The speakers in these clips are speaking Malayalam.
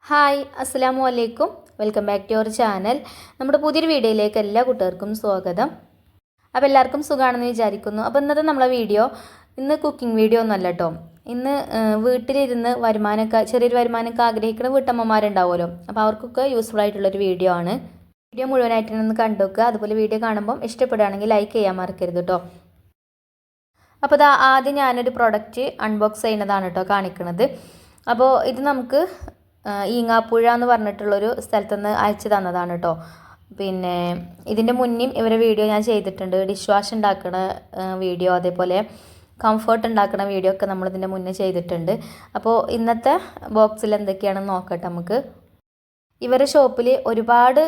ഹായ് അസ്സലാമു അലൈക്കും. Welcome back to your channel. നമ്മുടെ പുതിയൊരു വീഡിയോയിലേക്ക് എല്ലാ കൂട്ടുകാർക്കും സ്വാഗതം. അപ്പോൾ എല്ലാവർക്കും സുഖമാണെന്ന് വിചാരിക്കുന്നു. അപ്പോൾ ഇന്നത്തെ നമ്മളെ വീഡിയോ ഇന്ന് കുക്കിംഗ് വീഡിയോ ഒന്നല്ല കേട്ടോ. ഇന്ന് വീട്ടിലിരുന്ന് ചെറിയൊരു വരുമാനമൊക്കെ ആഗ്രഹിക്കുന്ന വീട്ടമ്മമാരുണ്ടാവുമല്ലോ. അപ്പോൾ അവർക്കൊക്കെ യൂസ്ഫുൾ ആയിട്ടുള്ളൊരു വീഡിയോ ആണ്. വീഡിയോ മുഴുവനായിട്ടൊന്ന് കണ്ടു നോക്കുക. അതുപോലെ വീഡിയോ കാണുമ്പം ഇഷ്ടപ്പെടുകയാണെങ്കിൽ ലൈക്ക് ചെയ്യാൻ മറക്കരുത് കേട്ടോ. അപ്പോൾ ആദ്യം ഞാനൊരു പ്രൊഡക്റ്റ് അൺബോക്സ് ചെയ്യുന്നതാണ് കേട്ടോ കാണിക്കുന്നത്. അപ്പോൾ ഇത് നമുക്ക് ഈങ്ങാപ്പുഴ എന്ന് പറഞ്ഞിട്ടുള്ളൊരു സ്ഥലത്തുനിന്ന് അയച്ചു തന്നതാണ് കേട്ടോ. പിന്നെ ഇതിൻ്റെ മുന്നേയും ഇവരെ വീഡിയോ ഞാൻ ചെയ്തിട്ടുണ്ട്. ഡിഷ് വാഷ് ഉണ്ടാക്കുന്ന വീഡിയോ, അതേപോലെ കംഫർട്ട് ഉണ്ടാക്കുന്ന വീഡിയോ ഒക്കെ നമ്മളിതിൻ്റെ മുന്നേ ചെയ്തിട്ടുണ്ട്. അപ്പോൾ ഇന്നത്തെ ബോക്സിൽ എന്തൊക്കെയാണെന്ന് നോക്കട്ടെ നമുക്ക്. ഇവരുടെ ഷോപ്പിൽ ഒരുപാട്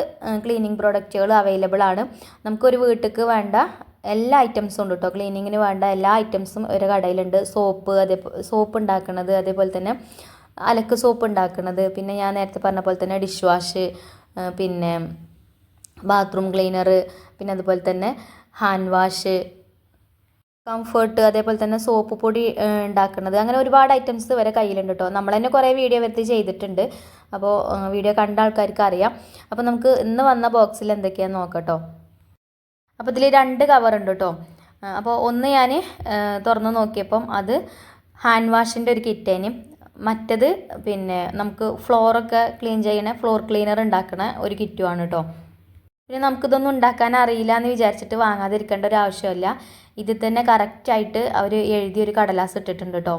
ക്ലീനിങ് പ്രോഡക്റ്റുകൾ അവൈലബിൾ ആണ്. നമുക്കൊരു വീട്ടിലേക്ക് വേണ്ട എല്ലാ ഐറ്റംസും ഉണ്ട് കേട്ടോ. ക്ലീനിങ്ങിന് വേണ്ട എല്ലാ ഐറ്റംസും ഒരു കടയിലുണ്ട്. സോപ്പ് ഉണ്ടാക്കുന്നത്, അതേപോലെ തന്നെ അലക്ക് സോപ്പ് ഉണ്ടാക്കുന്നത്, പിന്നെ ഞാൻ നേരത്തെ പറഞ്ഞ പോലെ തന്നെ ഡിഷ് വാഷ്, പിന്നെ ബാത്റൂം ക്ലീനർ, പിന്നെ അതുപോലെ തന്നെ ഹാൻഡ് വാഷ്, കംഫർട്ട്, അതേപോലെ തന്നെ സോപ്പ് പൊടി ഉണ്ടാക്കുന്നത്, അങ്ങനെ ഒരുപാട് ഐറ്റംസ് വരെ കയ്യിലുണ്ട് കേട്ടോ. നമ്മൾ തന്നെ കുറേ വീഡിയോ വരുത്തി ചെയ്തിട്ടുണ്ട്. അപ്പോൾ വീഡിയോ കണ്ട ആൾക്കാർക്ക് അറിയാം. അപ്പോൾ നമുക്ക് ഇന്ന് വന്ന ബോക്സിൽ എന്തൊക്കെയാണെന്ന് നോക്കട്ടോ. അപ്പോൾ ഇതിൽ 2 കവർ ഉണ്ട് കേട്ടോ. അപ്പോൾ ഒന്ന് ഞാൻ തുറന്ന് നോക്കിയപ്പം അത് ഹാൻഡ് വാഷിൻ്റെ ഒരു കിറ്റേനും, മറ്റത് പിന്നെ നമുക്ക് ഫ്ലോറൊക്കെ ക്ലീൻ ചെയ്യണ ഫ്ലോർ ക്ലീനർ ഉണ്ടാക്കണ ഒരു കിറ്റുമാണ് കേട്ടോ. പിന്നെ നമുക്കിതൊന്നും ഉണ്ടാക്കാൻ അറിയില്ല എന്ന് വിചാരിച്ചിട്ട് വാങ്ങാതിരിക്കേണ്ട ഒരു ആവശ്യമില്ല. ഇതിൽ തന്നെ കറക്റ്റായിട്ട് അവർ എഴുതിയൊരു കടലാസ് ഇട്ടിട്ടുണ്ട് കേട്ടോ.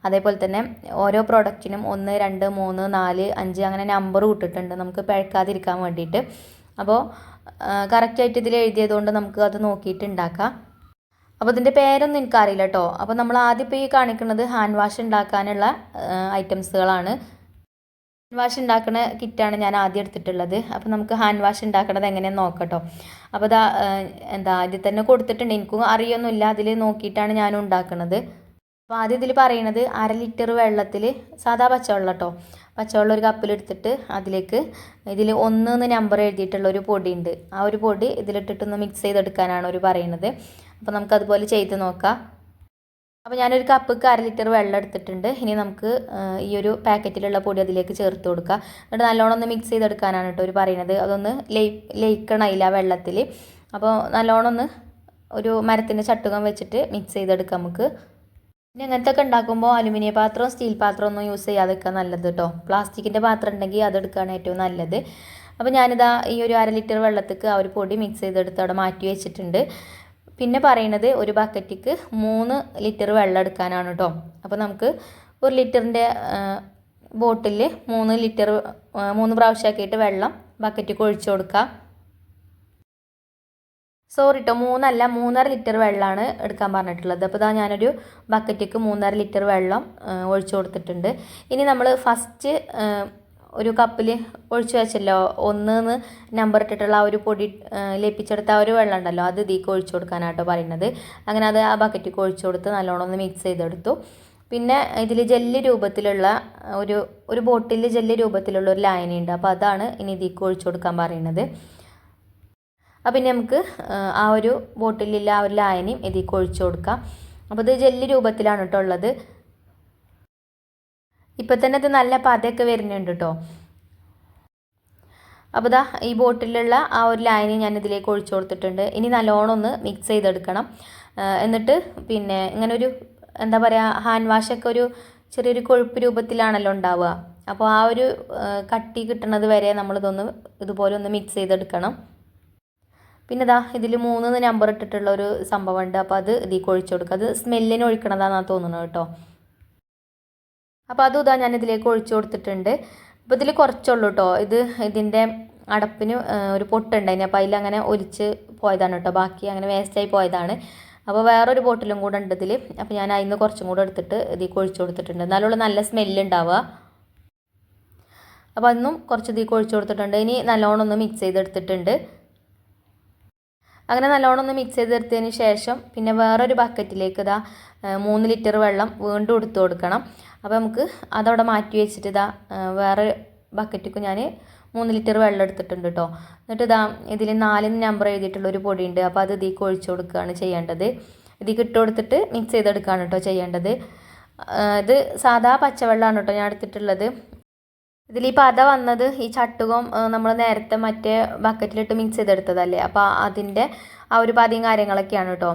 അതേപോലെ തന്നെ ഓരോ പ്രോഡക്റ്റിനും 1, 2, 3, 4, 5 അങ്ങനെ നമ്പർ ഇട്ടിട്ടുണ്ട് നമുക്ക് പിഴക്കാതിരിക്കാൻ വേണ്ടിയിട്ട്. അപ്പോൾ കറക്റ്റായിട്ട് ഇതിൽ എഴുതിയതുകൊണ്ട് നമുക്ക് അത് നോക്കിയിട്ട് ഉണ്ടാക്കാം. അപ്പോൾ ഇതിൻ്റെ പേരൊന്നും എനിക്കറിയില്ല കേട്ടോ. അപ്പോൾ നമ്മൾ ആദ്യം ഇപ്പോൾ ഈ കാണിക്കുന്നത് ഹാൻഡ് വാഷ് ഉണ്ടാക്കാനുള്ള ഐറ്റംസുകളാണ്. ഹാൻഡ് വാഷ് ഉണ്ടാക്കുന്ന കിറ്റാണ് ഞാൻ ആദ്യം എടുത്തിട്ടുള്ളത്. അപ്പോൾ നമുക്ക് ഹാൻഡ് വാഷ് ഉണ്ടാക്കണത് എങ്ങനെയാണെന്ന് നോക്കട്ടോ. അപ്പോൾ ഇതിൽ തന്നെ കൊടുത്തിട്ടുണ്ട്. എനിക്കും അറിയൊന്നുമില്ല, അതിൽ നോക്കിയിട്ടാണ് ഞാൻ ഉണ്ടാക്കുന്നത്. അപ്പോൾ ആദ്യം ഇതിൽ പറയുന്നത് 1/2 ലിറ്റർ വെള്ളത്തിൽ, സാധാ പച്ചവെള്ളം കേട്ടോ, പച്ചവെള്ളം ഒരു കപ്പിലെടുത്തിട്ട് അതിലേക്ക് ഇതിൽ 1 എന്ന് നമ്പർ എഴുതിയിട്ടുള്ള ഒരു പൊടി ഉണ്ട്. ആ ഒരു പൊടി ഇതിലിട്ടിട്ടൊന്ന് മിക്സ് ചെയ്തെടുക്കാനാണ് അവർ പറയുന്നത്. അപ്പോൾ നമുക്കതുപോലെ ചെയ്ത് നോക്കാം. അപ്പോൾ ഞാനൊരു കപ്പിക്ക് 1/2 ലിറ്റർ വെള്ളം എടുത്തിട്ടുണ്ട്. ഇനി നമുക്ക് ഈ ഒരു പാക്കറ്റിലുള്ള പൊടി അതിലേക്ക് ചേർത്ത് കൊടുക്കുക. എന്നിട്ട് നല്ലോണം ഒന്ന് മിക്സ് ചെയ്തെടുക്കാനാണ് കേട്ടോ അവർ പറയുന്നത്. അതൊന്ന് ലയിക്കണമില്ല വെള്ളത്തിൽ. അപ്പോൾ നല്ലോണം ഒന്ന് ഒരു മരത്തിൻ്റെ ചട്ടുകം വെച്ചിട്ട് മിക്സ് ചെയ്തെടുക്കാം നമുക്ക്. പിന്നെ ഇങ്ങനത്തെ ഒക്കെ ഉണ്ടാക്കുമ്പോൾ അലുമിനിയം പാത്രവും സ്റ്റീൽ പാത്രവും ഒന്നും യൂസ് ചെയ്യാതിരിക്കുക നല്ലത് കേട്ടോ. പ്ലാസ്റ്റിക്കിൻ്റെ പാത്രം ഉണ്ടെങ്കിൽ അതെടുക്കുകയാണ് ഏറ്റവും നല്ലത്. അപ്പോൾ ഞാനിതാ ഈ ഒരു 1/2 ലിറ്റർ വെള്ളത്തേക്ക് ആ ഒരു പൊടി മിക്സ് ചെയ്തെടുത്ത് അവിടെ മാറ്റി വെച്ചിട്ടുണ്ട്. പിന്നെ പറയുന്നത് ഒരു ബക്കറ്റിക്ക് 3 ലിറ്റർ വെള്ളം എടുക്കാനാണ് കേട്ടോ. അപ്പോൾ നമുക്ക് 1 ലിറ്ററിൻ്റെ ബോട്ടിൽ 3 പ്രാവശ്യമാക്കിയിട്ട് വെള്ളം ബക്കറ്റിക്ക് ഒഴിച്ചു കൊടുക്കുക. സോറി കേട്ടോ, 3 അല്ല 3.5 ലിറ്റർ വെള്ളമാണ് എടുക്കാൻ പറഞ്ഞിട്ടുള്ളത്. അപ്പോൾ ഞാനൊരു ബക്കറ്റിക്ക് 3.5 ലിറ്റർ വെള്ളം ഒഴിച്ചു കൊടുത്തിട്ടുണ്ട്. ഇനി നമ്മൾ ഫസ്റ്റ് ഒരു കപ്പിൽ ഒഴിച്ചു വെച്ചല്ലോ 1 എന്ന് നമ്പർ ഇട്ടിട്ടുള്ള ആ ഒരു പൊടി ലയിപ്പിച്ചെടുത്ത ആ ഒരു വെള്ളം ഉണ്ടല്ലോ, അത് ഇതിലേക്ക് ഒഴിച്ചു കൊടുക്കാനാട്ടോ പറയുന്നത്. അങ്ങനെ അത് ആ ബക്കറ്റിക്ക് ഒഴിച്ചു കൊടുത്ത് നല്ലോണം ഒന്ന് മിക്സ് ചെയ്തെടുത്തു. പിന്നെ ഇതിൽ ജെല്ല് രൂപത്തിലുള്ള ഒരു ബോട്ടിൽ ജെല്ല് രൂപത്തിലുള്ള ഒരു ലായനിയുണ്ട്. അപ്പോൾ അതാണ് ഇനി ഇതിലേക്ക് ഒഴിച്ചു കൊടുക്കാൻ പറയുന്നത്. അപ്പം പിന്നെ നമുക്ക് ആ ഒരു ബോട്ടിലുള്ള ആ ഒരു ലായനിയും ഇതിലേക്ക് ഒഴിച്ചു കൊടുക്കാം. അപ്പോൾ ഇത് ജെല്ല് രൂപത്തിലാണ് കേട്ടോ ഉള്ളത്. ഇപ്പം തന്നെ ഇത് നല്ല പതയൊക്കെ വരുന്നുണ്ട് കേട്ടോ. അപ്പോൾ ഈ ബോട്ടിലുള്ള ആ ഒരു ലായനി ഞാൻ ഇതിലേക്ക് ഒഴിച്ചു കൊടുത്തിട്ടുണ്ട്. ഇനി നല്ലോണം ഒന്ന് മിക്സ് ചെയ്തെടുക്കണം. എന്നിട്ട് പിന്നെ ഇങ്ങനെ ഒരു എന്താ പറയുക, ഹാൻഡ് വാഷൊക്കെ ഒരു ചെറിയൊരു കൊഴുപ്പ് രൂപത്തിലാണല്ലോ ഉണ്ടാവുക. അപ്പോൾ ആ ഒരു കട്ടി കിട്ടുന്നത് വരെ നമ്മളിതൊന്ന് ഇതുപോലെ ഒന്ന് മിക്സ് ചെയ്തെടുക്കണം. പിന്നെ ഇതിൽ 3 എന്ന് നമ്പർ ഇട്ടിട്ടുള്ള ഒരു സംഭവമുണ്ട്. അപ്പോൾ അത് ഇതിലേക്ക് ഒഴിച്ചു കൊടുക്കുക. അത് സ്മെല്ലിന് ഒഴിക്കണതാണെന്നാണ് തോന്നുന്നത് കേട്ടോ. അപ്പോൾ അതും ഞാൻ ഇതിലേക്ക് ഒഴിച്ചു കൊടുത്തിട്ടുണ്ട്. അപ്പോൾ ഇതിൽ കുറച്ചുള്ളൂ കേട്ടോ. ഇതിൻ്റെ അടപ്പിന് ഒരു പൊട്ടുണ്ടായിന്. അപ്പോൾ അതിലങ്ങനെ ഒലിച്ച് പോയതാണ് കേട്ടോ. ബാക്കി അങ്ങനെ വേസ്റ്റായി പോയതാണ്. അപ്പോൾ വേറൊരു ബോട്ടിലും കൂടെ ഉണ്ട് ഇതിൽ. അപ്പോൾ ഞാൻ അതിൽ നിന്ന് കുറച്ചും കൂടെ എടുത്തിട്ട് ഇതിലേക്ക് ഒഴിച്ചു കൊടുത്തിട്ടുണ്ട്. എന്നാലുള്ള നല്ല സ്മെല്ലുണ്ടാവുക. അപ്പോൾ അതൊന്നും കുറച്ച് ഇതിലേക്ക് ഒഴിച്ചു കൊടുത്തിട്ടുണ്ട്. ഇനി നല്ലോണം ഒന്ന് മിക്സ് ചെയ്തെടുത്തിട്ടുണ്ട്. അങ്ങനെ നല്ലോണം ഒന്ന് മിക്സ് ചെയ്തെടുത്തതിന് ശേഷം പിന്നെ വേറൊരു ബക്കറ്റിലേക്ക് 3 ലിറ്റർ വെള്ളം വീണ്ടും എടുത്തു കൊടുക്കണം. അപ്പോൾ നമുക്ക് അതവിടെ മാറ്റി വെച്ചിട്ട് വേറെ ബക്കറ്റിക്ക് ഞാൻ 3 ലിറ്റർ വെള്ളം എടുത്തിട്ടുണ്ട് കേട്ടോ. എന്നിട്ട് ഇതിൽ 4 നമ്പർ എഴുതിയിട്ടുള്ളൊരു പൊടിയുണ്ട്. അപ്പോൾ അത് ഇതിലേക്ക് ഒഴിച്ചു കൊടുക്കുകയാണ് ചെയ്യേണ്ടത്. ഇതിലേക്ക് ഇട്ട് കൊടുത്തിട്ട് മിക്സ് ചെയ്തെടുക്കുകയാണ് കേട്ടോ ചെയ്യേണ്ടത്. ഇത് സാധാ പച്ചവെള്ളമാണ് കേട്ടോ ഞാൻ എടുത്തിട്ടുള്ളത്. ഇതിൽ ഈ പത വന്നത് ഈ ചട്ടുകം നമ്മൾ നേരത്തെ മറ്റേ ബക്കറ്റിലിട്ട് മിക്സ് ചെയ്തെടുത്തതല്ലേ, അപ്പോൾ അതിൻ്റെ ആ ഒരു പതയും കാര്യങ്ങളൊക്കെയാണ് കേട്ടോ.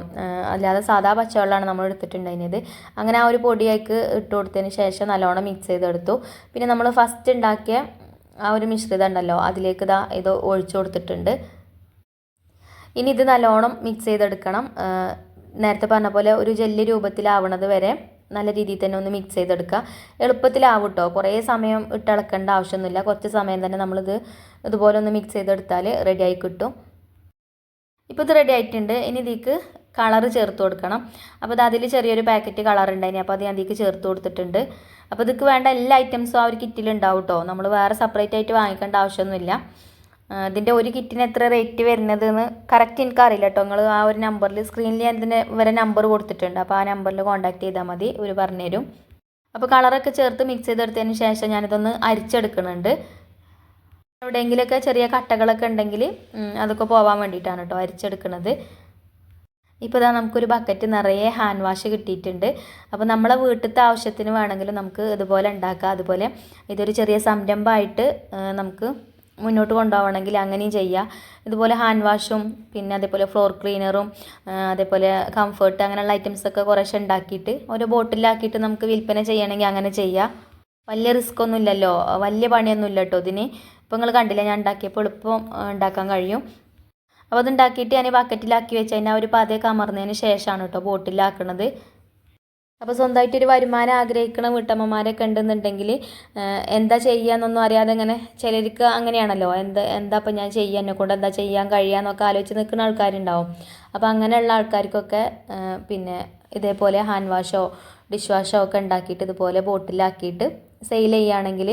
അല്ലാതെ സാധാ പച്ചവെള്ളമാണ് നമ്മൾ എടുത്തിട്ടുണ്ടായിരുന്നത്. അങ്ങനെ ആ ഒരു പൊടിയേക്ക് ഇട്ട് കൊടുത്തതിന് ശേഷം നല്ലോണം മിക്സ് ചെയ്തെടുത്തു. പിന്നെ നമ്മൾ ഫസ്റ്റ് ഉണ്ടാക്കിയ ആ ഒരു മിശ്രിതം ഉണ്ടല്ലോ, അതിലേക്ക് ഇത് ഒഴിച്ചു കൊടുത്തിട്ടുണ്ട്. ഇനി ഇത് നല്ലോണം മിക്സ് ചെയ്തെടുക്കണം. നേരത്തെ പറഞ്ഞ പോലെ ഒരു ജെല്ലി രൂപത്തിലാവണത് വരെ നല്ല രീതിയിൽ തന്നെ ഒന്ന് മിക്സ് ചെയ്തെടുക്കുക. എളുപ്പത്തിലാവും കേട്ടോ, കുറേ സമയം ഇട്ടിളക്കേണ്ട ആവശ്യമൊന്നുമില്ല. കുറച്ച് സമയം തന്നെ നമ്മളിത് ഇതുപോലെ ഒന്ന് മിക്സ് ചെയ്തെടുത്താൽ റെഡിയായി കിട്ടും. ഇപ്പോൾ ഇത് റെഡി ആയിട്ടുണ്ട്. ഇനി ഇതിലേക്ക് കളറ് ചേർത്ത് കൊടുക്കണം. അപ്പോൾ അതിൽ ചെറിയൊരു പാക്കറ്റ് കളർ ഉണ്ടായിനി, അപ്പോൾ അത് ഞാൻ ഇതിലേക്ക് ചേർത്ത് കൊടുത്തിട്ടുണ്ട്. അപ്പോൾ ഇതിക്ക് വേണ്ട എല്ലാ ഐറ്റംസും ആ ഒരു കിറ്റിലുണ്ടാവും കേട്ടോ. നമ്മൾ വേറെ സെപ്പറേറ്റ് ആയിട്ട് വാങ്ങിക്കേണ്ട ആവശ്യമൊന്നുമില്ല. ഇതിൻ്റെ ഒരു കിറ്റിന് എത്ര റേറ്റ് വരുന്നത് എന്ന് കറക്റ്റ് എനിക്കറിയില്ല കേട്ടോ. നിങ്ങൾ ആ ഒരു നമ്പറിൽ സ്ക്രീനിൽ ഞാൻ ഇതിൻ്റെ വരെ നമ്പർ കൊടുത്തിട്ടുണ്ട്, അപ്പോൾ ആ നമ്പറിൽ കോൺടാക്ട് ചെയ്താൽ മതി, ഒരു പറഞ്ഞുതരും. അപ്പോൾ കളറൊക്കെ ചേർത്ത് മിക്സ് ചെയ്തെടുത്തതിന് ശേഷം ഞാനിതൊന്ന് അരിച്ചെടുക്കുന്നുണ്ട്. എവിടെയെങ്കിലുമൊക്കെ ചെറിയ കട്ടകളൊക്കെ ഉണ്ടെങ്കിൽ അതൊക്കെ പോകാൻ വേണ്ടിയിട്ടാണ് കേട്ടോ അരിച്ചെടുക്കുന്നത്. ഇപ്പോൾ ഇതാ നമുക്കൊരു ബക്കറ്റ് നിറയെ ഹാൻഡ് വാഷ് കിട്ടിയിട്ടുണ്ട്. അപ്പോൾ നമ്മളെ വീട്ടിലത്തെ ആവശ്യത്തിന് വേണമെങ്കിലും നമുക്ക് ഇതുപോലെ ഉണ്ടാക്കാം. അതുപോലെ ഇതൊരു ചെറിയ സംരംഭമായിട്ട് നമുക്ക് മുന്നോട്ട് കൊണ്ടുപോകണമെങ്കിൽ അങ്ങനെയും ചെയ്യാം. ഇതുപോലെ ഹാൻഡ് വാഷും പിന്നെ അതേപോലെ ഫ്ലോർ ക്ലീനറും അതേപോലെ കംഫർട്ട് അങ്ങനെയുള്ള ഐറ്റംസൊക്കെ കുറേശ്ശെ ഉണ്ടാക്കിയിട്ട് ഓരോ ബോട്ടിലാക്കിയിട്ട് നമുക്ക് വിൽപ്പന ചെയ്യണമെങ്കിൽ അങ്ങനെ ചെയ്യാം. വലിയ റിസ്ക് ഒന്നും ഇല്ലല്ലോ, വലിയ പണിയൊന്നും ഇല്ല കേട്ടോ ഇതിന്. ഇപ്പോൾ നിങ്ങൾ കണ്ടില്ല, ഞാൻ ഉണ്ടാക്കിയപ്പോൾ എളുപ്പം ഉണ്ടാക്കാൻ കഴിയും. അപ്പോൾ അതുണ്ടാക്കിയിട്ട് ഞാൻ ബക്കറ്റിലാക്കി വെച്ച് അതിൻ്റെ ആ ഒരു പതയൊക്കെ അമർന്നതിന് ശേഷമാണ് കേട്ടോ ബോട്ടിലാക്കുന്നത്. അപ്പോൾ സ്വന്തമായിട്ടൊരു വരുമാനം ആഗ്രഹിക്കുന്ന വീട്ടമ്മമാരൊക്കെ ഉണ്ടെന്നുണ്ടെങ്കിൽ എന്താ ചെയ്യാന്നൊന്നും അറിയാതെ ഇങ്ങനെ ചിലർക്ക് അങ്ങനെയാണല്ലോ, എന്താ ഇപ്പം ഞാൻ ചെയ്യാൻ എന്നെക്കൊണ്ട് എന്താ ചെയ്യാൻ കഴിയാന്നൊക്കെ ആലോചിച്ച് നിൽക്കുന്ന ആൾക്കാരുണ്ടാവും. അപ്പോൾ അങ്ങനെയുള്ള ആൾക്കാർക്കൊക്കെ പിന്നെ ഇതേപോലെ ഹാൻഡ് വാഷോ ഡിഷ് വാഷോ ഒക്കെ ഉണ്ടാക്കിയിട്ട് ഇതുപോലെ ബോട്ടിലാക്കിയിട്ട് സെയിൽ ചെയ്യുകയാണെങ്കിൽ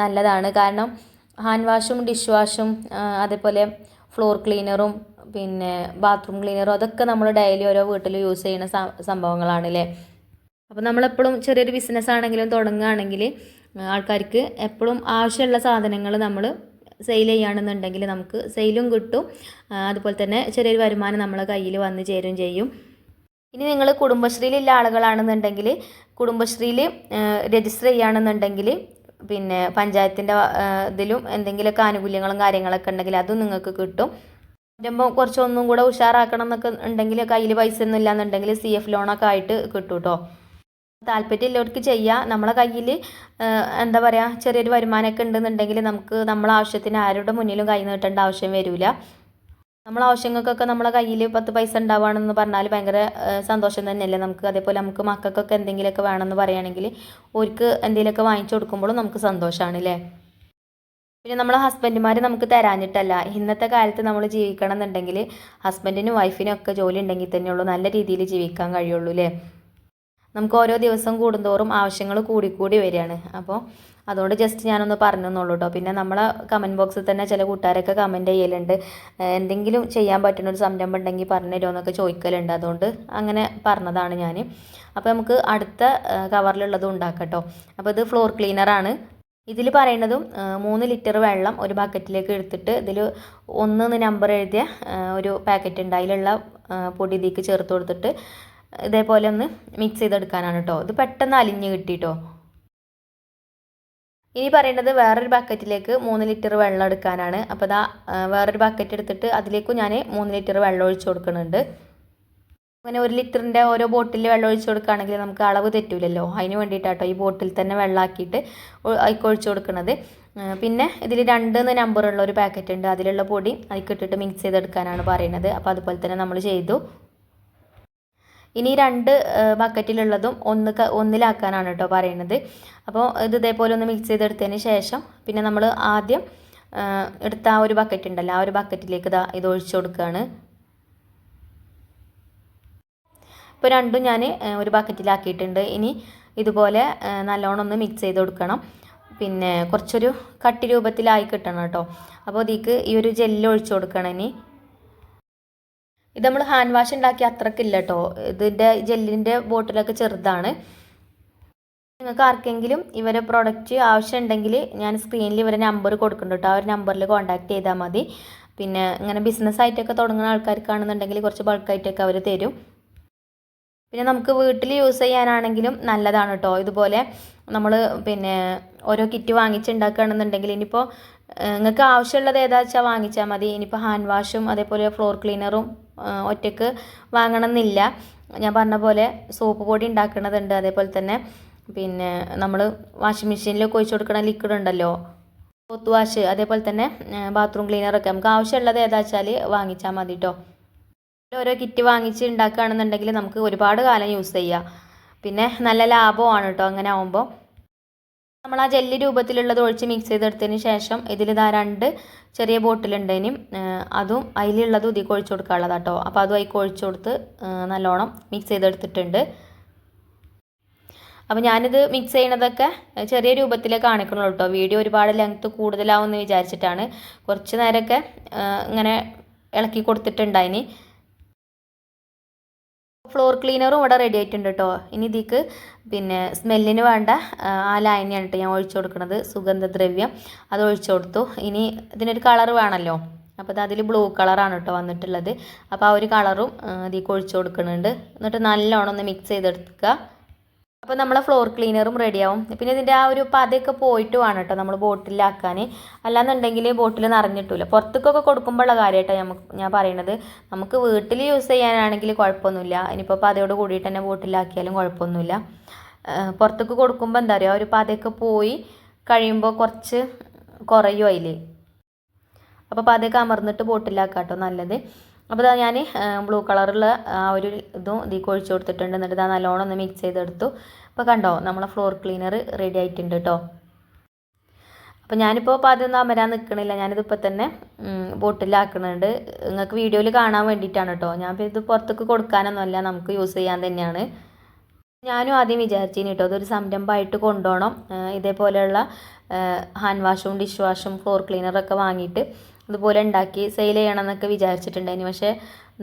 നല്ലതാണ്. കാരണം ഹാൻഡ് വാഷും ഡിഷ് വാഷും അതേപോലെ ഫ്ലോർ ക്ലീനറും പിന്നെ ബാത്റൂം ക്ലീനറും അതൊക്കെ നമ്മൾ ഡെയിലി ഓരോ വീട്ടിൽ യൂസ് ചെയ്യുന്ന സംഭവങ്ങളാണല്ലേ. അപ്പോൾ നമ്മളെപ്പോഴും ചെറിയൊരു ബിസിനസ് ആണെങ്കിലും തുടങ്ങുകയാണെങ്കിൽ ആൾക്കാർക്ക് എപ്പോഴും ആവശ്യമുള്ള സാധനങ്ങൾ നമ്മൾ സെയിൽ ചെയ്യുകയാണെന്നുണ്ടെങ്കിൽ നമുക്ക് സെയിലും കിട്ടും, അതുപോലെ തന്നെ ചെറിയൊരു വരുമാനം നമ്മളെ കയ്യിൽ വന്ന് ചേരും ചെയ്യും. ഇനി നിങ്ങൾ കുടുംബശ്രീയിലുള്ള ആളുകളാണെന്നുണ്ടെങ്കിൽ കുടുംബശ്രീയിൽ രജിസ്റ്റർ ചെയ്യുകയാണെന്നുണ്ടെങ്കിൽ പിന്നെ പഞ്ചായത്തിൻ്റെ ഇതിലും എന്തെങ്കിലുമൊക്കെ ആനുകൂല്യങ്ങളും കാര്യങ്ങളൊക്കെ ഉണ്ടെങ്കിൽ അതും നിങ്ങൾക്ക് കിട്ടും. വരുമ്പോൾ കുറച്ചൊന്നും കൂടെ ഉഷാറാക്കണം എന്നൊക്കെ ഉണ്ടെങ്കിൽ കയ്യിൽ പൈസ ഒന്നും ഇല്ലാന്നുണ്ടെങ്കിൽ CF ലോണൊക്കെ ആയിട്ട് കിട്ടും കേട്ടോ. താല്പര്യമുള്ളവർക്ക് ചെയ്യാം. നമ്മളെ കയ്യിൽ എന്താ പറയുക ചെറിയൊരു വരുമാനമൊക്കെ ഉണ്ടെന്നുണ്ടെങ്കിൽ നമുക്ക് നമ്മളെ ആവശ്യത്തിന് ആരുടെ മുന്നിലും കൈ നീട്ടേണ്ട ആവശ്യം വരില്ല. നമ്മളെ ആവശ്യങ്ങൾക്കൊക്കെ നമ്മളെ കയ്യിൽ 10 പൈസ ഉണ്ടാവുകയാണെന്ന് പറഞ്ഞാൽ ഭയങ്കര സന്തോഷം തന്നെയല്ലേ നമുക്ക്. അതേപോലെ നമുക്ക് മക്കൾക്കൊക്കെ എന്തെങ്കിലുമൊക്കെ വേണമെന്ന് പറയുകയാണെങ്കിൽ അവർക്ക് എന്തെങ്കിലുമൊക്കെ വാങ്ങിച്ചു കൊടുക്കുമ്പോഴും നമുക്ക് സന്തോഷമാണ് അല്ലേ. പിന്നെ നമ്മളെ ഹസ്ബൻഡുമാർ നമുക്ക് തരാഞ്ഞിട്ടല്ല, ഇന്നത്തെ കാലത്ത് നമ്മൾ ജീവിക്കണം എന്നുണ്ടെങ്കിൽ ഹസ്ബൻഡിനും വൈഫിനും ഒക്കെ ജോലി ഉണ്ടെങ്കിൽ തന്നെയുള്ളൂ നല്ല രീതിയിൽ ജീവിക്കാൻ കഴിയുള്ളൂ അല്ലേ. നമുക്ക് ഓരോ ദിവസം കൂടുന്തോറും ആവശ്യങ്ങൾ കൂടിക്കൂടി വരികയാണ്. അപ്പോൾ അതുകൊണ്ട് ജസ്റ്റ് ഞാനൊന്ന് പറഞ്ഞെന്നുള്ളൂ കേട്ടോ. പിന്നെ നമ്മളെ കമൻറ്റ് ബോക്സിൽ തന്നെ ചില കൂട്ടുകാരൊക്കെ കമൻറ്റ് ചെയ്യലുണ്ട്, എന്തെങ്കിലും ചെയ്യാൻ പറ്റുന്ന ഒരു സംരംഭം ഉണ്ടെങ്കിൽ പറഞ്ഞു തരുമോ എന്നൊക്കെ ചോദിക്കലുണ്ട്. അതുകൊണ്ട് അങ്ങനെ പറഞ്ഞതാണ് ഞാൻ. അപ്പോൾ നമുക്ക് അടുത്ത കവറിലുള്ളതും ഉണ്ടാക്കാം കേട്ടോ. അപ്പോൾ ഇത് ഫ്ലോർ ക്ലീനറാണ്. ഇതിൽ പറയുന്നതും 3 ലിറ്റർ വെള്ളം ഒരു ബക്കറ്റിലേക്ക് എടുത്തിട്ട് ഇതിൽ 1 നമ്പർ എഴുതിയ ഒരു പാക്കറ്റ് ഉണ്ട്, അതിലുള്ള പൊടി ഇതിലേക്ക് ചേർത്ത് കൊടുത്തിട്ട് ഇതേപോലെ ഒന്ന് മിക്സ് ചെയ്തെടുക്കാനാണ് കേട്ടോ. ഇത് പെട്ടെന്ന് അലിഞ്ഞ് കിട്ടിട്ടോ. ഇനി പറയുന്നത് വേറൊരു ബക്കറ്റിലേക്ക് 3 ലിറ്റർ വെള്ളം എടുക്കാനാണ്. അപ്പോൾ ഇതാ വേറൊരു ബക്കറ്റ് എടുത്തിട്ട് അതിലേക്കും ഞാൻ 3 ലിറ്റർ വെള്ളം ഒഴിച്ച് കൊടുക്കുന്നുണ്ട്. അങ്ങനെ 1 ലിറ്ററിൻ്റെ ഓരോ ബോട്ടിൽ വെള്ളം ഒഴിച്ച് കൊടുക്കുകയാണെങ്കിൽ നമുക്ക് അളവ് തെറ്റില്ലല്ലോ, അതിന് വേണ്ടിയിട്ടാട്ടോ ഈ ബോട്ടിൽ തന്നെ വെള്ളമാക്കിയിട്ട് ഒഴിച്ച് കൊടുക്കുന്നത്. പിന്നെ ഇതിൽ 2 നമ്പറുള്ള ഒരു പാക്കറ്റ് ഉണ്ട്, അതിലുള്ള പൊടി അതിക്കിട്ടിട്ട് മിക്സ് ചെയ്തെടുക്കാനാണ് പറയുന്നത്. അപ്പോൾ അതുപോലെ തന്നെ നമ്മൾ ചെയ്തു. ഇനി 2 ബക്കറ്റിലുള്ളതും ഒന്നിലാക്കാനാണ് കേട്ടോ പറയുന്നത്. അപ്പോൾ ഇത് ഇതേപോലെ ഒന്ന് മിക്സ് ചെയ്തെടുത്തതിന് ശേഷം പിന്നെ നമ്മൾ ആദ്യം എടുത്ത ആ ഒരു ബക്കറ്റ് ഉണ്ടല്ലോ, ആ ഒരു ബക്കറ്റിലേക്ക് ഇത് ഒഴിച്ചു കൊടുക്കുകയാണ്. ഇപ്പോൾ രണ്ടും ഞാൻ ഒരു ബക്കറ്റിലാക്കിയിട്ടുണ്ട്. ഇനി ഇതുപോലെ നല്ലോണം ഒന്ന് മിക്സ് ചെയ്ത് കൊടുക്കണം. പിന്നെ കുറച്ചൊരു കട്ടി രൂപത്തിലായി കിട്ടണം കേട്ടോ. അപ്പോൾ ഇതിലേക്ക് ഈ ഒരു ജെല്ല് ഒഴിച്ചു കൊടുക്കണം. ഇനി ഇത് നമ്മൾ ഹാൻഡ് വാഷ് ഉണ്ടാക്കി അത്രക്കില്ല കേട്ടോ, ഇതിൻ്റെ ജെല്ലിൻ്റെ ബോട്ടിലൊക്കെ ചെറുതാണ്. നിങ്ങൾക്ക് ആർക്കെങ്കിലും ഇവരെ പ്രൊഡക്റ്റ് ആവശ്യമുണ്ടെങ്കിൽ ഞാൻ സ്ക്രീനിൽ ഇവരെ നമ്പർ കൊടുക്കുന്നുണ്ട് കേട്ടോ, ആ ഒരു നമ്പറിൽ കോൺടാക്ട് ചെയ്താൽ മതി. പിന്നെ ഇങ്ങനെ ബിസിനസ്സായിട്ടൊക്കെ തുടങ്ങുന്ന ആൾക്കാർക്കാണെന്നുണ്ടെങ്കിൽ കുറച്ച് ബൾക്കായിട്ടൊക്കെ അവർ തരും. പിന്നെ നമുക്ക് വീട്ടിൽ യൂസ് ചെയ്യാനാണെങ്കിലും നല്ലതാണ് കേട്ടോ. ഇതുപോലെ നമ്മൾ പിന്നെ ഓരോ കിറ്റ് വാങ്ങിച്ചുണ്ടാക്കുകയാണെന്നുണ്ടെങ്കിൽ ഇനിയിപ്പോൾ നിങ്ങൾക്ക് ആവശ്യമുള്ളത് ഏതാ വെച്ചാൽ വാങ്ങിച്ചാൽ മതി. ഇനിയിപ്പോൾ ഹാൻഡ് വാഷും അതേപോലെ ഫ്ലോർ ക്ലീനറും ഒറ്റയ്ക്ക് വാങ്ങണമെന്നില്ല. ഞാൻ പറഞ്ഞ പോലെ സോപ്പ് പൊടി ഉണ്ടാക്കുന്നതുണ്ട്. അതേപോലെ തന്നെ പിന്നെ നമ്മൾ വാഷിംഗ് മെഷീനിലൊക്കെ ഒഴിച്ച് കൊടുക്കുന്ന ലിക്വിഡ് ഉണ്ടല്ലോ, ക്ലോത്ത് വാഷ്, അതേപോലെ തന്നെ ബാത്റൂം ക്ലീനറൊക്കെ നമുക്ക് ആവശ്യമുള്ളത് ഏതാ വെച്ചാൽ വാങ്ങിച്ചാൽ മതി കേട്ടോ. ഓരോ കിറ്റ് വാങ്ങിച്ച് ഉണ്ടാക്കുകയാണെന്നുണ്ടെങ്കിൽ നമുക്ക് ഒരുപാട് കാലം യൂസ് ചെയ്യാം. പിന്നെ നല്ല ലാഭമാണ് കേട്ടോ അങ്ങനെ ആകുമ്പോൾ. നമ്മൾ ആ ജെല്ലി രൂപത്തിലുള്ളത് ഒഴിച്ച് മിക്സ് ചെയ്തെടുത്തതിന് ശേഷം ഇതിലിതാ 2 ചെറിയ ബോട്ടിലുണ്ടേനും അതും അതിലുള്ളതും ഇതിലേക്ക് ഒഴിച്ച് കൊടുക്കാനുള്ളതാണ് കേട്ടോ. അപ്പോൾ അതും അതിലേക്ക് ഒഴിച്ച് കൊടുത്ത് നല്ലോണം മിക്സ് ചെയ്തെടുത്തിട്ടുണ്ട്. അപ്പോൾ ഞാനിത് മിക്സ് ചെയ്യണതൊക്കെ ചെറിയ രൂപത്തിലേ കാണിക്കണുള്ളൂ കേട്ടോ. വീഡിയോ ഒരുപാട് ലെങ്ത്ത് കൂടുതലാവുമെന്ന് വിചാരിച്ചിട്ടാണ് കുറച്ച് നേരമൊക്കെ ഇങ്ങനെ ഇളക്കി കൊടുത്തിട്ടുണ്ടായിന്. ഫ്ലോർ ക്ലീനറും ഇവിടെ റെഡി ആയിട്ടുണ്ട് കേട്ടോ. ഇനി ഇതിക്ക് പിന്നെ സ്മെല്ലിന് വേണ്ട ആ ലായനിയാണ് കേട്ടോ ഞാൻ ഒഴിച്ചു കൊടുക്കുന്നത്, സുഗന്ധദ്രവ്യം. അത് ഒഴിച്ചു കൊടുത്തു. ഇനി ഇതിനൊരു കളർ വേണമല്ലോ, അപ്പോൾ ഇത് അതിൽ ബ്ലൂ കളറാണ് കേട്ടോ വന്നിട്ടുള്ളത്. അപ്പോൾ ആ ഒരു കളറും ഇതിലേക്ക് ഒഴിച്ചു കൊടുക്കുന്നുണ്ട്. എന്നിട്ട് നല്ലോണം ഒന്ന് മിക്സ് ചെയ്തെടുക്കുക. അപ്പോൾ നമ്മളെ ഫ്ലോർ ക്ലീനറും റെഡിയാവും. പിന്നെ ഇതിൻ്റെ ആ ഒരു പതയൊക്കെ പോയിട്ട് വേണം കേട്ടോ നമ്മൾ ബോട്ടിലാക്കാൻ. അല്ലാന്നുണ്ടെങ്കിൽ ബോട്ടിൽ നിറഞ്ഞിട്ടില്ല. പുറത്തേക്കൊക്കെ കൊടുക്കുമ്പോഴുള്ള കാര്യമായിട്ടാണ് ഞാൻ പറയുന്നത്. നമുക്ക് വീട്ടിൽ യൂസ് ചെയ്യാനാണെങ്കിൽ കുഴപ്പമൊന്നുമില്ല. ഇനിയിപ്പോൾ പതയോട് കൂടിയിട്ട് തന്നെ ബോട്ടിലാക്കിയാലും കുഴപ്പമൊന്നുമില്ല. പുറത്തേക്ക് കൊടുക്കുമ്പോൾ എന്താ പറയുക, ഒരു പതയൊക്കെ പോയി കഴിയുമ്പോൾ കുറച്ച് കുറയും അതിൽ. അപ്പോൾ പതയൊക്കെ അമർന്നിട്ട് ബോട്ടിലാക്കാം കേട്ടോ നല്ലത്. അപ്പോൾ ഇതാ ഞാൻ ബ്ലൂ കളറുള്ള ആ ഒരു ഇതും ഇതിലേക്ക് ഒഴിച്ച് കൊടുത്തിട്ടുണ്ട്. എന്നിട്ട് ഇതാ നല്ലോണം ഒന്ന് മിക്സ് ചെയ്തെടുത്തു. അപ്പോൾ കണ്ടോ നമ്മളെ ഫ്ലോർ ക്ലീനർ റെഡി ആയിട്ടുണ്ട് കേട്ടോ. അപ്പോൾ ഞാനിപ്പോൾ അതൊന്നും അമരാൻ നിൽക്കണില്ല, ഞാനിതിപ്പോൾ തന്നെ ബോട്ടിലാക്കുന്നുണ്ട്. നിങ്ങൾക്ക് വീഡിയോയിൽ കാണാൻ വേണ്ടിയിട്ടാണ് കേട്ടോ. ഞാൻ ഇത് പുറത്തേക്ക് കൊടുക്കാനൊന്നുമല്ല, നമുക്ക് യൂസ് ചെയ്യാൻ തന്നെയാണ്. ഞാനും ആദ്യം വിചാരിച്ചിന് കേട്ടോ അതൊരു സംരംഭമായിട്ട് കൊണ്ടുപോകണം. ഇതേപോലെയുള്ള ഹാൻഡ് വാഷും ഡിഷ് വാഷും ഫ്ലോർ ക്ലീനറൊക്കെ വാങ്ങിയിട്ട് ഇതുപോലെ ഉണ്ടാക്കി സെയിൽ ചെയ്യണം എന്നൊക്കെ വിചാരിച്ചിട്ടുണ്ടായിന്. പക്ഷേ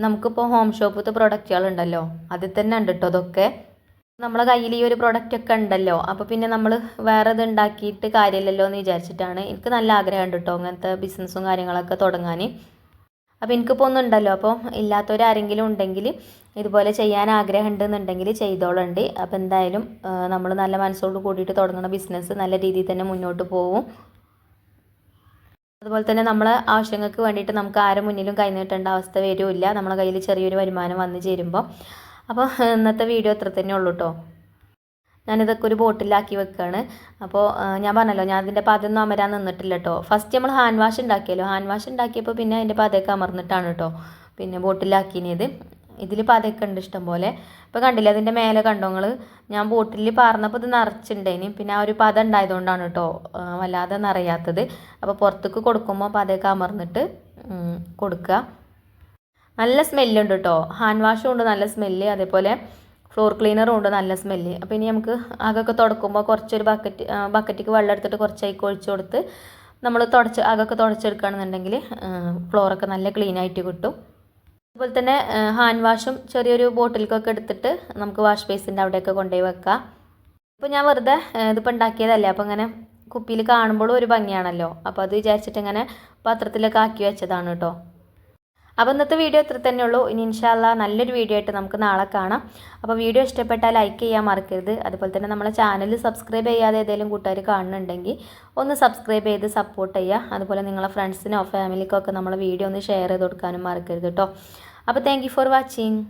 നമുക്കിപ്പോൾ ഹോം ഷോപ്പത്തെ പ്രൊഡക്റ്റുകളുണ്ടല്ലോ, അതിൽ തന്നെ ഉണ്ട് കേട്ടോ അതൊക്കെ. നമ്മളെ കയ്യിൽ ഈ ഒരു പ്രൊഡക്റ്റൊക്കെ ഉണ്ടല്ലോ, അപ്പോൾ പിന്നെ നമ്മൾ വേറെ ഇത് ഉണ്ടാക്കിയിട്ട് കാര്യമില്ലല്ലോ എന്ന് വിചാരിച്ചിട്ടാണ്. എനിക്ക് നല്ല ആഗ്രഹമുണ്ട് കേട്ടോ അങ്ങനത്തെ ബിസിനസ്സും കാര്യങ്ങളൊക്കെ തുടങ്ങാൻ. അപ്പോൾ എനിക്കിപ്പോൾ ഒന്നും ഉണ്ടല്ലോ, അപ്പോൾ ഇല്ലാത്തവരാരെങ്കിലും ഉണ്ടെങ്കിൽ ഇതുപോലെ ചെയ്യാൻ ആഗ്രഹം ഉണ്ടെന്നുണ്ടെങ്കിൽ ചെയ്തോളുണ്ട്. അപ്പോൾ എന്തായാലും നമ്മൾ നല്ല മനസ്സോട് കൂടിയിട്ട് തുടങ്ങുന്ന ബിസിനസ് നല്ല രീതിയിൽ തന്നെ മുന്നോട്ട് പോകും. അതുപോലെ തന്നെ നമ്മളെ ആവശ്യങ്ങൾക്ക് വേണ്ടിയിട്ട് നമുക്ക് ആരും മുന്നിലും കൈ നീട്ടേണ്ട അവസ്ഥ വരില്ല, നമ്മളെ കയ്യിൽ ചെറിയൊരു വരുമാനം വന്നു ചേരുമ്പോൾ. അപ്പോൾ ഇന്നത്തെ വീഡിയോ അത്ര തന്നെ ഉള്ളൂ കേട്ടോ. ഞാനിതൊക്കെ ഒരു ബോട്ടിലാക്കി വെക്കുകയാണ്. അപ്പോൾ ഞാൻ പറഞ്ഞല്ലോ ഞാൻ അതിൻ്റെ പതൊന്നും അമരാൻ നിന്നിട്ടില്ല കേട്ടോ. ഫസ്റ്റ് നമ്മൾ ഹാൻഡ് വാഷ് ഉണ്ടാക്കിയല്ലോ, ഹാൻഡ് വാഷ് ഉണ്ടാക്കിയപ്പോൾ പിന്നെ അതിൻ്റെ പതൊക്കെ അമർന്നിട്ടാണ് കേട്ടോ പിന്നെ ബോട്ടിലാക്കിയത്. ഇതിൽ പതൊക്കെ ഉണ്ട് ഇഷ്ടം പോലെ. ഇപ്പോൾ കണ്ടില്ലേ അതിൻ്റെ മേലെ കണ്ടോ നിങ്ങൾ, ഞാൻ ബോട്ടിൽ പാർന്നപ്പോൾ ഇത് നിറച്ചിട്ടുണ്ടേനി. പിന്നെ ആ ഒരു പത ഉണ്ടായതുകൊണ്ടാണ് കേട്ടോ വല്ലാതെ നിറയാത്തത്. അപ്പോൾ പുറത്തേക്ക് കൊടുക്കുമ്പോൾ പതൊക്കെ അമർന്നിട്ട് കൊടുക്കുക. നല്ല സ്മെല്ലുണ്ട് കേട്ടോ, ഹാൻഡ് വാഷും ഉണ്ട് നല്ല സ്മെല്ല്, അതേപോലെ ഫ്ലോർ ക്ലീനറും ഉണ്ട് നല്ല സ്മെല്ല്. അപ്പോൾ ഇനി നമുക്ക് അകൊക്കെ തുടക്കുമ്പോൾ കുറച്ചൊരു ബക്കറ്റിക്ക് വെള്ളം എടുത്തിട്ട് കുറച്ചേക്ക് ഒഴിച്ച് കൊടുത്ത് നമ്മൾ അകൊക്കെ തുടച്ചെടുക്കുകയാണെന്നുണ്ടെങ്കിൽ ഫ്ലോറൊക്കെ നല്ല ക്ലീൻ ആയിട്ട് കിട്ടും. അതുപോലെ തന്നെ ഹാൻഡ് വാഷും ചെറിയൊരു ബോട്ടിലേക്കൊക്കെ എടുത്തിട്ട് നമുക്ക് വാഷ് ബേസിൻ്റെ അവിടെയൊക്കെ കൊണ്ടുപോയി വെക്കാം. ഇപ്പോൾ ഞാൻ വെറുതെ ഇതിപ്പോൾ ഉണ്ടാക്കിയതല്ലേ, അപ്പോൾ ഇങ്ങനെ കുപ്പിയിൽ കാണുമ്പോഴും ഒരു ഭംഗിയാണല്ലോ, അപ്പോൾ അത് വിചാരിച്ചിട്ട് ഇങ്ങനെ പാത്രത്തിലൊക്കെ ആക്കി വെച്ചതാണ് കേട്ടോ. അപ്പോൾ ഇന്നത്തെ വീഡിയോ ഇത്ര തന്നെ ഉള്ളൂ. ഇനി ഇൻഷാ അല്ലാഹ് നല്ലൊരു വീഡിയോ ആയിട്ട് നമുക്ക് നാളെ കാണാം. അപ്പോൾ വീഡിയോ ഇഷ്ടപ്പെട്ടാൽ ലൈക്ക് ചെയ്യാൻ മറക്കരുത്. അതുപോലെ തന്നെ നമ്മളെ ചാനൽ സബ്സ്ക്രൈബ് ചെയ്യാതെ ഏതെങ്കിലും കൂട്ടുകാർ കാണുന്നുണ്ടെങ്കിൽ ഒന്ന് സബ്സ്ക്രൈബ് ചെയ്ത് സപ്പോർട്ട് ചെയ്യുക. അതുപോലെ നിങ്ങളെ ഫ്രണ്ട്സിനോ ഫാമിലിക്കോ ഒക്കെ നമ്മളെ വീഡിയോ ഒന്ന് ഷെയർ ചെയ്ത് കൊടുക്കാനും മറക്കരുത് കേട്ടോ. അപ്പോൾ താങ്ക് യു ഫോർ വാച്ചിങ്.